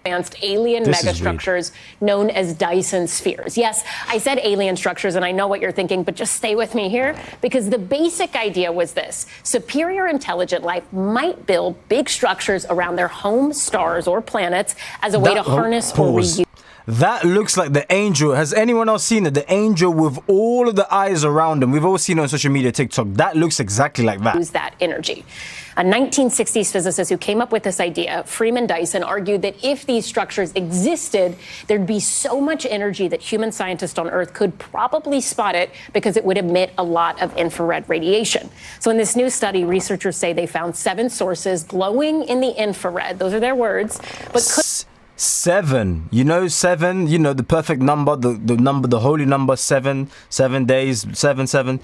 advanced alien megastructures known as Dyson spheres. Yes, I said alien structures, and I know what you're thinking, but just stay with me here, because the basic idea was this: superior intelligent life might build big structures around their home stars or planets as a way to harness or reuse. That looks like the angel. Has anyone else seen it? The angel with all of the eyes around him. We've all seen it on social media, TikTok. That looks exactly like that. Use that energy. A 1960s physicist who came up with this idea, Freeman Dyson, argued that if these structures existed, there'd be so much energy that human scientists on Earth could probably spot it because it would emit a lot of infrared radiation. So in this new study, researchers say they found 7 sources glowing in the infrared. Those are their words. But 7, seven, the perfect number, the number, the holy number, 7 days, 7.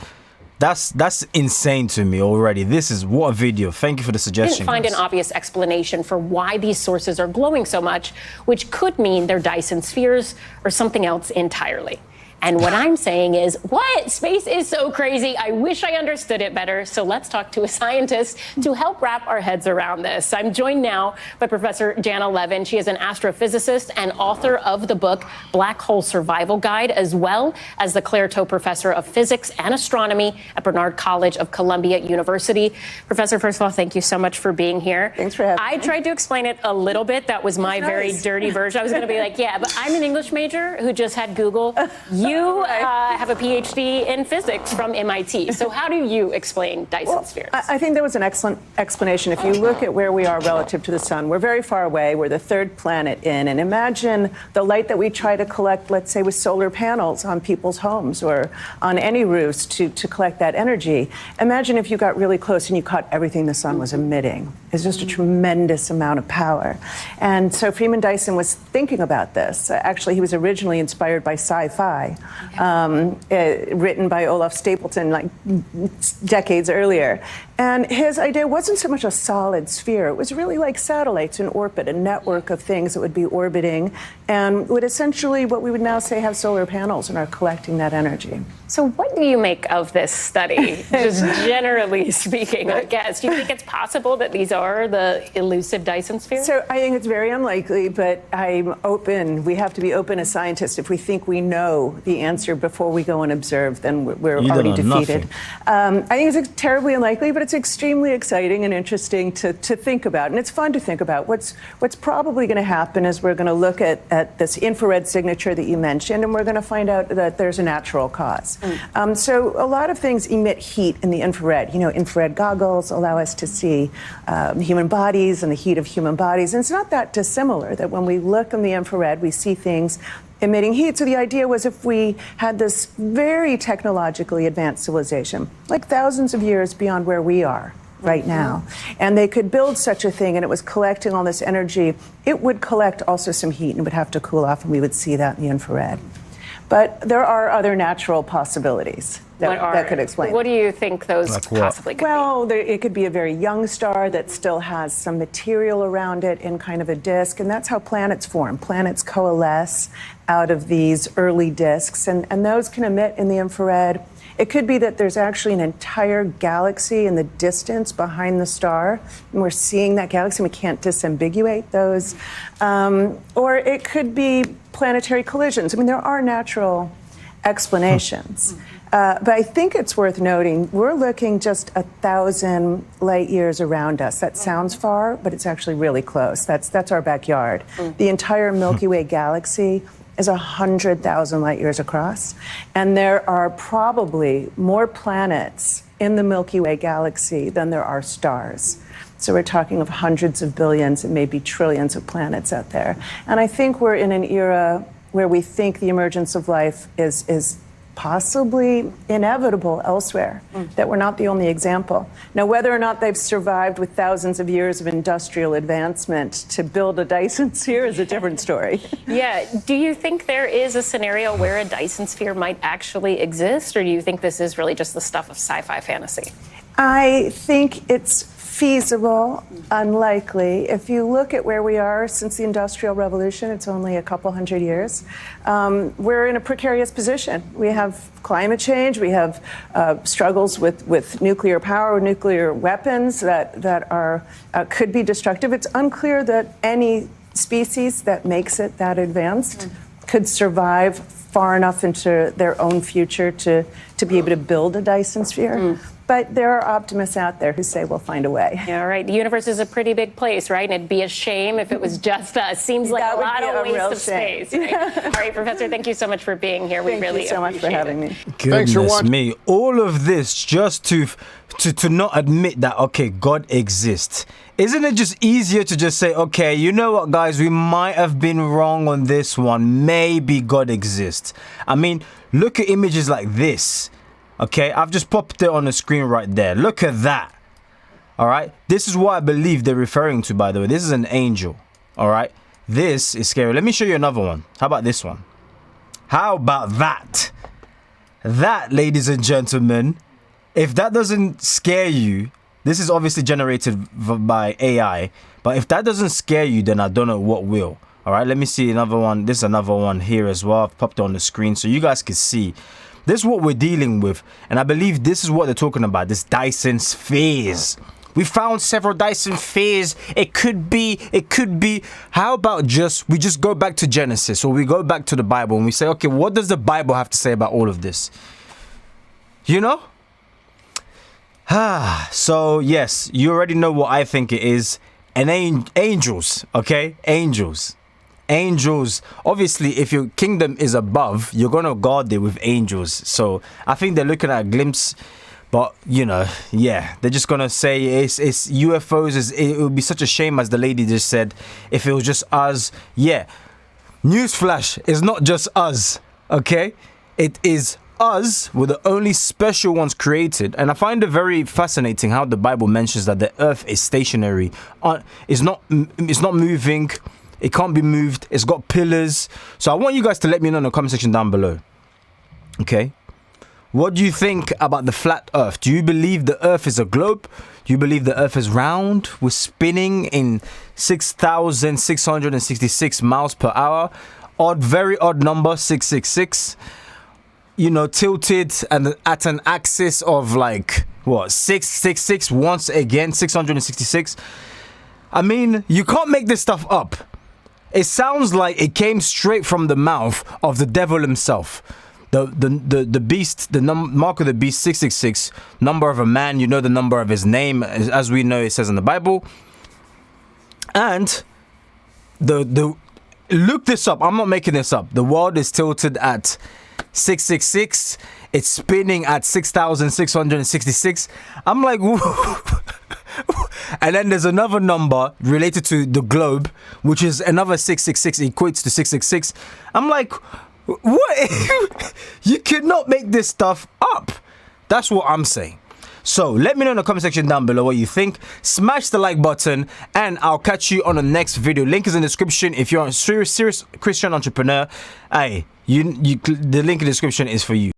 That's insane to me already. This is what a video. Thank you for the suggestion. Didn't find an obvious explanation for why these sources are glowing so much, which could mean they're Dyson spheres or something else entirely. And what I'm saying is, what? Space is so crazy. I wish I understood it better. So let's talk to a scientist to help wrap our heads around this. I'm joined now by Professor Jana Levin. She is an astrophysicist and author of the book Black Hole Survival Guide, as well as the Claire Tow Professor of Physics and Astronomy at Barnard College of Columbia University. Professor, first of all, thank you so much for being here. Thanks for having me. I tried to explain it a little bit. That was my very dirty version. I was going to be like, yeah, but I'm an English major who just had Google. You have a PhD in physics from MIT. So how do you explain Dyson spheres? I think there was an excellent explanation. If you look at where we are relative to the sun, we're very far away. We're the 3rd planet in. And imagine the light that we try to collect, let's say, with solar panels on people's homes or on any roofs to collect that energy. Imagine if you got really close and you caught everything the sun was emitting. It's just a tremendous amount of power. And so Freeman Dyson was thinking about this. Actually, he was originally inspired by sci-fi. Written by Olaf Stapleton like decades earlier. And his idea wasn't so much a solid sphere. It was really like satellites in orbit, a network of things that would be orbiting and would essentially, what we would now say, have solar panels and are collecting that energy. So what do you make of this study, just generally speaking, I guess? Do you think it's possible that these are the elusive Dyson spheres? So I think it's very unlikely, but I'm open. We have to be open as scientists. If we think we know the answer before we go and observe, then we're already defeated. I think it's terribly unlikely, but it's extremely exciting and interesting to think about. And it's fun to think about. What's probably going to happen is we're going to look at this infrared signature that you mentioned, and we're going to find out that there's a natural cause. So a lot of things emit heat in the infrared. Infrared goggles allow us to see human bodies and the heat of human bodies. And it's not that dissimilar that when we look in the infrared, we see things emitting heat. So the idea was if we had this very technologically advanced civilization, like thousands of years beyond where we are right now, and they could build such a thing and it was collecting all this energy, it would collect also some heat and would have to cool off, and we would see that in the infrared. But there are other natural possibilities that could explain. What do you think those possibly could be? Well, it could be a very young star that still has some material around it in kind of a disk, and that's how planets form. Planets coalesce out of these early disks, and those can emit in the infrared. It could be that there's actually an entire galaxy in the distance behind the star, and we're seeing that galaxy, and we can't disambiguate those. Or it could be planetary collisions. I mean, there are natural explanations. But I think it's worth noting, we're looking just 1,000 light years around us. That sounds far, but it's actually really close. That's our backyard. The entire Milky Way galaxy is 100,000 light years across. And there are probably more planets in the Milky Way galaxy than there are stars. So we're talking of hundreds of billions and maybe trillions of planets out there. And I think we're in an era where we think the emergence of life is possibly inevitable elsewhere, that we're not the only example. Now, whether or not they've survived with thousands of years of industrial advancement to build a Dyson sphere is a different story. Yeah. Do you think there is a scenario where a Dyson sphere might actually exist, or do you think this is really just the stuff of sci-fi fantasy? I think it's feasible, unlikely. If you look at where we are since the Industrial Revolution, it's only a couple hundred years, we're in a precarious position. We have climate change, we have struggles with nuclear power, nuclear weapons that are could be destructive. It's unclear that any species that makes it that advanced could survive far enough into their own future to be able to build a Dyson sphere. But there are optimists out there who say we'll find a way. Yeah, right. The universe is a pretty big place, right? And it'd be a shame if it was just us. Seems like That a would lot be of a waste real of shame. space. Right? All right, Professor, thank you so much for being here. We Thank really you so much for appreciate having it. me. Goodness Thanks for watching. me. All of this just to not admit that, okay, God exists. Isn't it just easier to just say, okay, you know what, guys, we might have been wrong on this one. Maybe God exists. I mean, look at images like this. Okay, I've just popped it on the screen right there. Look at that. All right, this is what I believe they're referring to, by the way. This is an angel. All right, this is scary. Let me show you another one. How about this one? How about that? That, ladies and gentlemen, if that doesn't scare you, this is obviously generated by AI, but if that doesn't scare you, then I don't know what will. All right, let me see another one. This is another one here as well. I've popped it on the screen so you guys can see. This is what we're dealing with, and I believe this is what they're talking about, this Dyson spheres. We found several Dyson spheres. It could be. How about we just go back to Genesis, or we go back to the Bible and we say, okay, what does the Bible have to say about all of this? You know? So yes, you already know what I think it is. And angels, okay? Angels. Obviously, if your kingdom is above, you're gonna guard it with angels. So I think they're looking at a glimpse. But, you know, yeah, they're just going to say it's UFOs. It would be such a shame, as the lady just said, if it was just us. Yeah, newsflash, it's not just us, okay? It is us. We're the only special ones created. And I find it very fascinating how the Bible mentions that the earth is stationary. It's not moving. It can't be moved. It's got pillars. So I want you guys to let me know in the comment section down below, okay? What do you think about the flat earth? Do you believe the earth is a globe? Do you believe the earth is round? We're spinning in 6,666 miles per hour. Very odd number, 666. You know, tilted and at an axis of like, what, 666 once again, 666. I mean, you can't make this stuff up. It sounds like it came straight from the mouth of the devil himself. The beast, mark of the beast, 666, number of a man, you know the number of his name, as we know it says in the Bible. And look this up, I'm not making this up. The world is tilted at 666, it's spinning at 6,666. I'm like, and then there's another number related to the globe, which is another 666, equates to 666. I'm like, what? You cannot make this stuff up. That's what I'm saying. So let me know in the comment section down below what you think. Smash the like button, and I'll catch you on the next video. Link is in the description. If you're a serious Christian entrepreneur, the link in the description is for you.